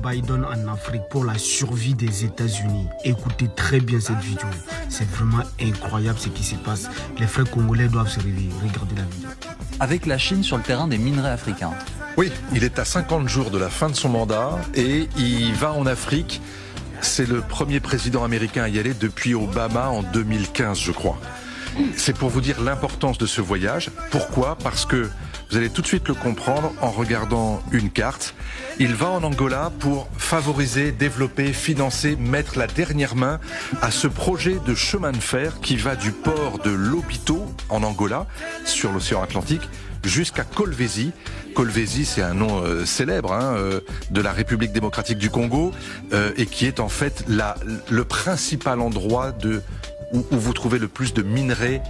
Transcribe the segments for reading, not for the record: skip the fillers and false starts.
Biden en Afrique pour la survie des États-Unis. Écoutez très bien cette vidéo. C'est vraiment incroyable ce qui se passe. Les frères congolais doivent se réveiller. Regardez la vidéo. Avec la Chine sur le terrain des minerais africains. Oui, il est à 50 jours de la fin de son mandat et il va en Afrique. C'est le premier président américain à y aller depuis Obama en 2015, je crois. C'est pour vous dire l'importance de ce voyage. Pourquoi ? Parce que vous allez tout de suite le comprendre en regardant une carte. Il va en Angola pour favoriser, développer, financer, mettre la dernière main à ce projet de chemin de fer qui va du port de Lobito en Angola, sur l'océan Atlantique, jusqu'à Kolwezi. Kolwezi, c'est un nom célèbre de la République démocratique du Congo et qui est en fait le principal endroit où vous trouvez le plus de minerais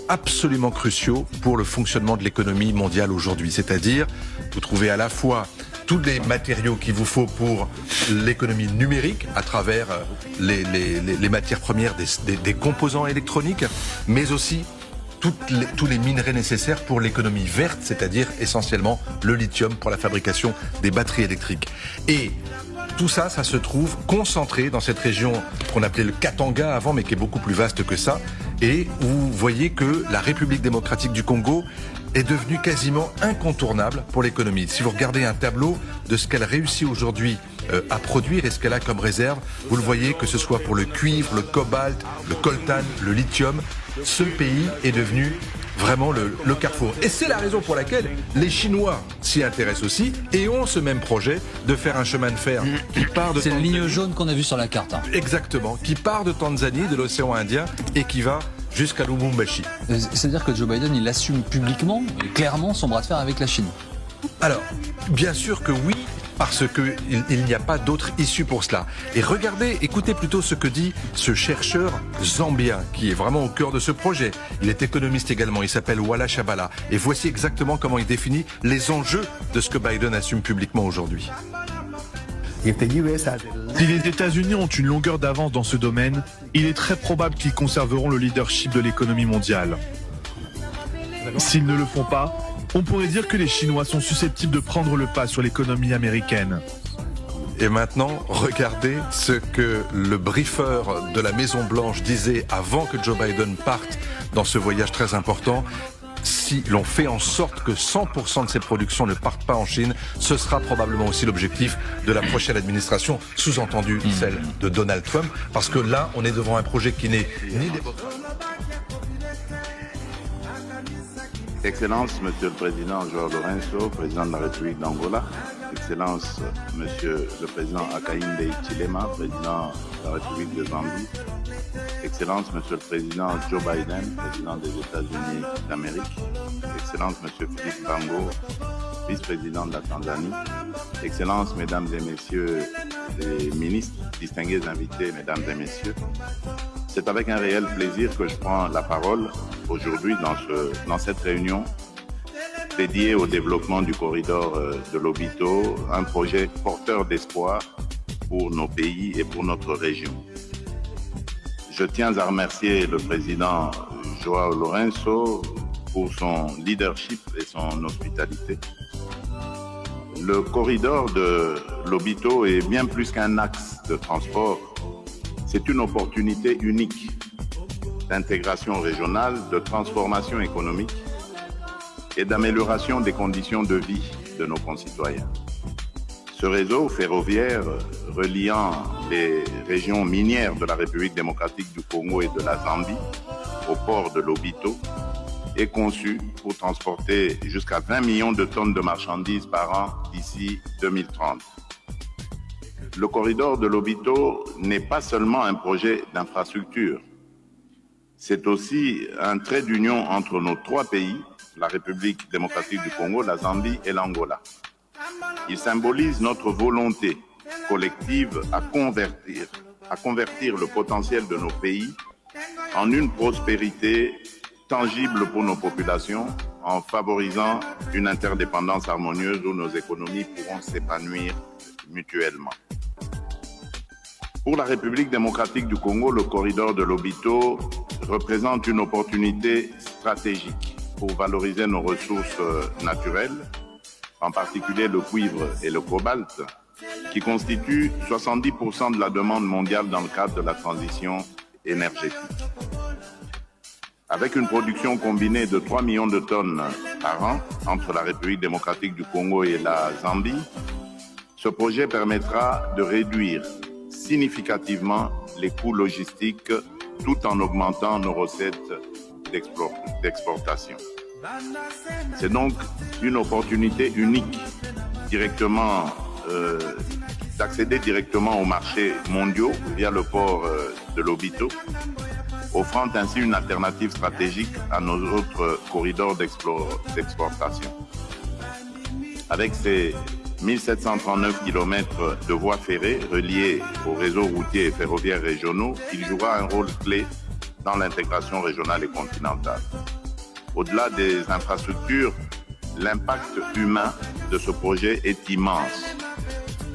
absolument cruciaux pour le fonctionnement de l'économie mondiale aujourd'hui. C'est-à-dire, vous trouvez à la fois tous les matériaux qu'il vous faut pour l'économie numérique à travers les matières premières des composants électroniques, mais aussi tous les minerais nécessaires pour l'économie verte, c'est-à-dire essentiellement le lithium pour la fabrication des batteries électriques. Et tout ça, ça se trouve concentré dans cette région qu'on appelait le Katanga avant, mais qui est beaucoup plus vaste que ça, et où vous voyez que la République démocratique du Congo est devenue quasiment incontournable pour l'économie. Si vous regardez un tableau de ce qu'elle réussit aujourd'hui à produire et ce qu'elle a comme réserve, vous le voyez, que ce soit pour le cuivre, le cobalt, le coltan, le lithium, ce pays est devenu vraiment le carrefour. Et c'est la raison pour laquelle les Chinois s'y intéressent aussi et ont ce même projet de faire un chemin de fer qui part de C'est la ligne jaune qu'on a vue sur la carte. Exactement, qui part de Tanzanie, de l'océan Indien, et qui va jusqu'à Lubumbashi. C'est-à-dire que Joe Biden, il assume publiquement, clairement, son bras de fer avec la Chine. Alors, bien sûr que oui, parce qu'il n'y a pas d'autre issue pour cela. Et regardez, écoutez plutôt ce que dit ce chercheur zambien, qui est vraiment au cœur de ce projet. Il est économiste également, il s'appelle Wala Shabala. Et voici exactement comment il définit les enjeux de ce que Biden assume publiquement aujourd'hui. Si les États-Unis ont une longueur d'avance dans ce domaine, il est très probable qu'ils conserveront le leadership de l'économie mondiale. S'ils ne le font pas, on pourrait dire que les Chinois sont susceptibles de prendre le pas sur l'économie américaine. Et maintenant, regardez ce que le briefeur de la Maison-Blanche disait avant que Joe Biden parte dans ce voyage très important. Si l'on fait en sorte que 100% de ces productions ne partent pas en Chine, ce sera probablement aussi l'objectif de la prochaine administration, sous-entendu celle de Donald Trump, parce que là, on est devant un projet qui n'est ni démocratique. Excellence, Monsieur le Président João Lourenço, Président de la République d'Angola. Excellence, Monsieur le Président Hakainde Hichilema, Président de la République de Zambie. Excellence, Monsieur le Président Joe Biden, Président des États-Unis d'Amérique. Excellence, Monsieur Philippe Bango, Vice-président de la Tanzanie. Excellence, Mesdames et Messieurs les ministres, distingués invités, Mesdames et Messieurs. C'est avec un réel plaisir que je prends la parole aujourd'hui dans cette réunion dédiée au développement du corridor de Lobito, un projet porteur d'espoir pour nos pays et pour notre région. Je tiens à remercier le président João Lourenço pour son leadership et son hospitalité. Le corridor de Lobito est bien plus qu'un axe de transport. C'est une opportunité unique d'intégration régionale, de transformation économique et d'amélioration des conditions de vie de nos concitoyens. Ce réseau ferroviaire reliant les régions minières de la République démocratique du Congo et de la Zambie au port de Lobito est conçu pour transporter jusqu'à 20 millions de tonnes de marchandises par an d'ici 2030. Le corridor de Lobito n'est pas seulement un projet d'infrastructure, c'est aussi un trait d'union entre nos trois pays, la République démocratique du Congo, la Zambie et l'Angola. Il symbolise notre volonté collective à convertir le potentiel de nos pays en une prospérité tangible pour nos populations, en favorisant une interdépendance harmonieuse où nos économies pourront s'épanouir mutuellement. Pour la République démocratique du Congo, le corridor de Lobito représente une opportunité stratégique pour valoriser nos ressources naturelles, en particulier le cuivre et le cobalt, qui constitue 70% de la demande mondiale dans le cadre de la transition énergétique. Avec une production combinée de 3 millions de tonnes par an entre la République démocratique du Congo et la Zambie, ce projet permettra de réduire significativement les coûts logistiques tout en augmentant nos recettes d'exportation. C'est donc une opportunité unique d'accéder directement aux marchés mondiaux via le port de Lobito, offrant ainsi une alternative stratégique à nos autres corridors d'exportation. Avec ces 1739 km de voies ferrées reliées aux réseaux routiers et ferroviaires régionaux, il jouera un rôle clé dans l'intégration régionale et continentale. Au-delà des infrastructures, l'impact humain de ce projet est immense.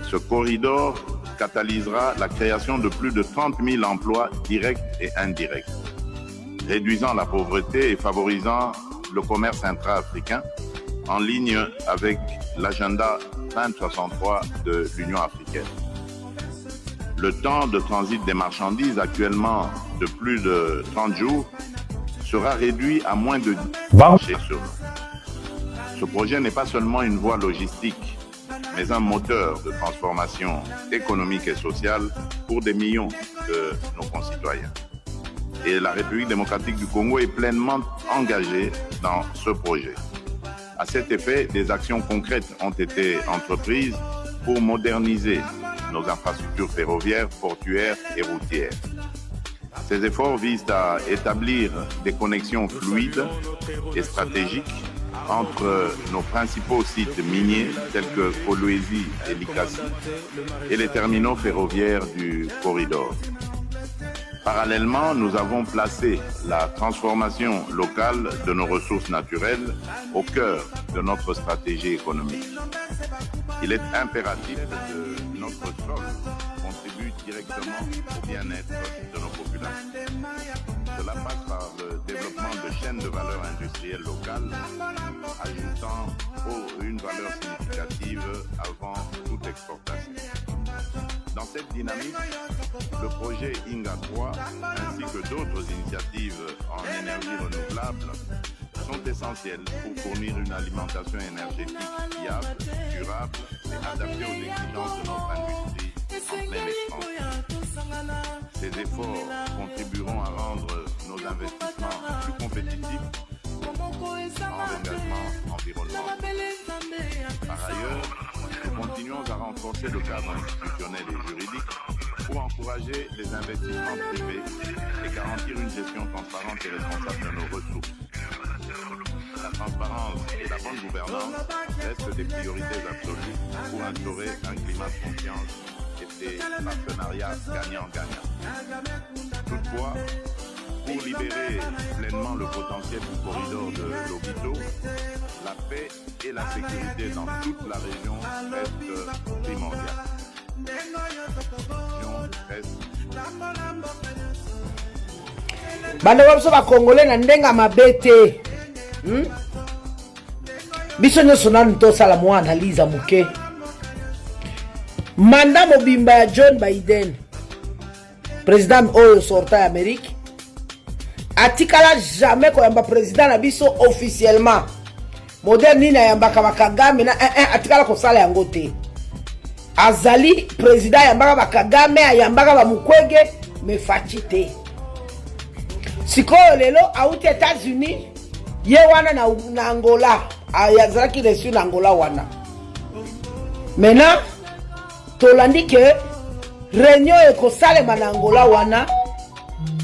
Ce corridor catalysera la création de plus de 30 000 emplois directs et indirects, réduisant la pauvreté et favorisant le commerce intra-africain en ligne avec l'agenda 2063 de l'Union africaine. Le temps de transit des marchandises, actuellement de plus de 30 jours, sera réduit à moins de 10 marchés sur nous. Ce projet n'est pas seulement une voie logistique, mais un moteur de transformation économique et sociale pour des millions de nos concitoyens. Et la République démocratique du Congo est pleinement engagée dans ce projet. À cet effet, des actions concrètes ont été entreprises pour moderniser nos infrastructures ferroviaires, portuaires et routières. Ces efforts visent à établir des connexions fluides et stratégiques entre nos principaux sites miniers tels que Kolwezi et Likasi et les terminaux ferroviaires du corridor. Parallèlement, nous avons placé la transformation locale de nos ressources naturelles au cœur de notre stratégie économique. Il est impératif que notre sol contribue directement au bien-être de nos populations. Cela passe par le développement de chaînes de valeur industrielle locales, ajoutant une valeur significative avant toute exportation. Dans cette dynamique, le projet INGA 3 ainsi que d'autres initiatives en énergie renouvelable sont essentielles pour fournir une alimentation énergétique fiable, durable et adaptée aux exigences de notre industrie en pleine expansion. Ces efforts contribueront à rendre nos investissements plus compétitifs en engagement environnemental. Par ailleurs, nous continuons à renforcer le cadre institutionnel et juridique pour encourager les investissements privés et garantir une gestion transparente et responsable de nos ressources. La transparence et la bonne gouvernance restent des priorités absolues pour instaurer un climat de confiance et des partenariats gagnant-gagnant. Toutefois, pour libérer pleinement le potentiel du corridor de Lobito, la paix et la sécurité dans toute la région restent primordiales. bana babiso bakongole na ndenga mabete biso nyonso nanu tosala mwa analyse moke manda mobimba ya John Biden président oyo sorta ya Amérique atikala jamais koyamba président na biso officiellement modèle nini ayambaka bakagame na atikala kosala yango te azali président ayambaka bakagame ayambaka bamukwege mefachi te sikoyo lelo auti États-Unis ye wana na Angola ayazalaki reçu na Angola wana maintenant tolandi ke réunion ekosalema na Angola wana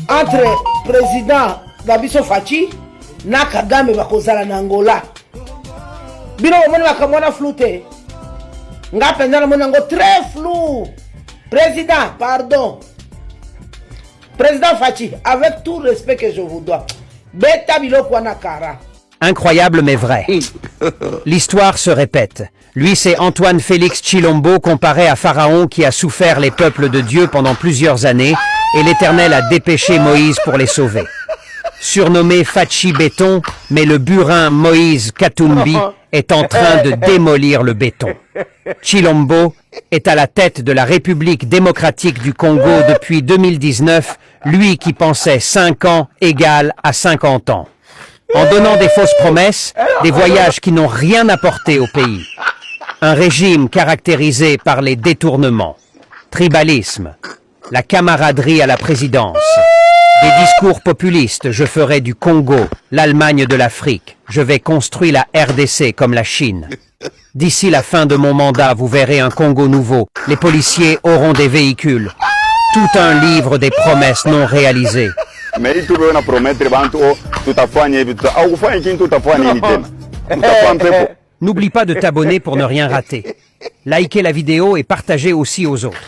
entre président Gabiso Fachi na Kagame bakozala na Angola bino bomoni bakamona flou te nga penza na monango très flou président pardon président Fachi avec tout respect que je vous dois beta biloko wana kara. Incroyable mais vrai. L'histoire se répète. Lui, c'est Antoine Félix Tshilombo, comparé à Pharaon qui a souffert les peuples de Dieu pendant plusieurs années et l'Éternel a dépêché Moïse pour les sauver. surnommé Fachi Béton, mais le burin Moïse Katumbi est en train de démolir le béton. Chilombo est à la tête de la République démocratique du Congo depuis 2019, lui qui pensait 5 ans égal à 50 ans. En donnant des fausses promesses, des voyages qui n'ont rien apporté au pays. Un régime caractérisé par les détournements, tribalisme, la camaraderie à la présidence, des discours populistes, je ferai du Congo l'Allemagne de l'Afrique, je vais construire la RDC comme la Chine. D'ici la fin de mon mandat, vous verrez un Congo nouveau, les policiers auront des véhicules. Tout un livre des promesses non réalisées. N'oublie pas de t'abonner pour ne rien rater. Likez la vidéo et partagez aussi aux autres.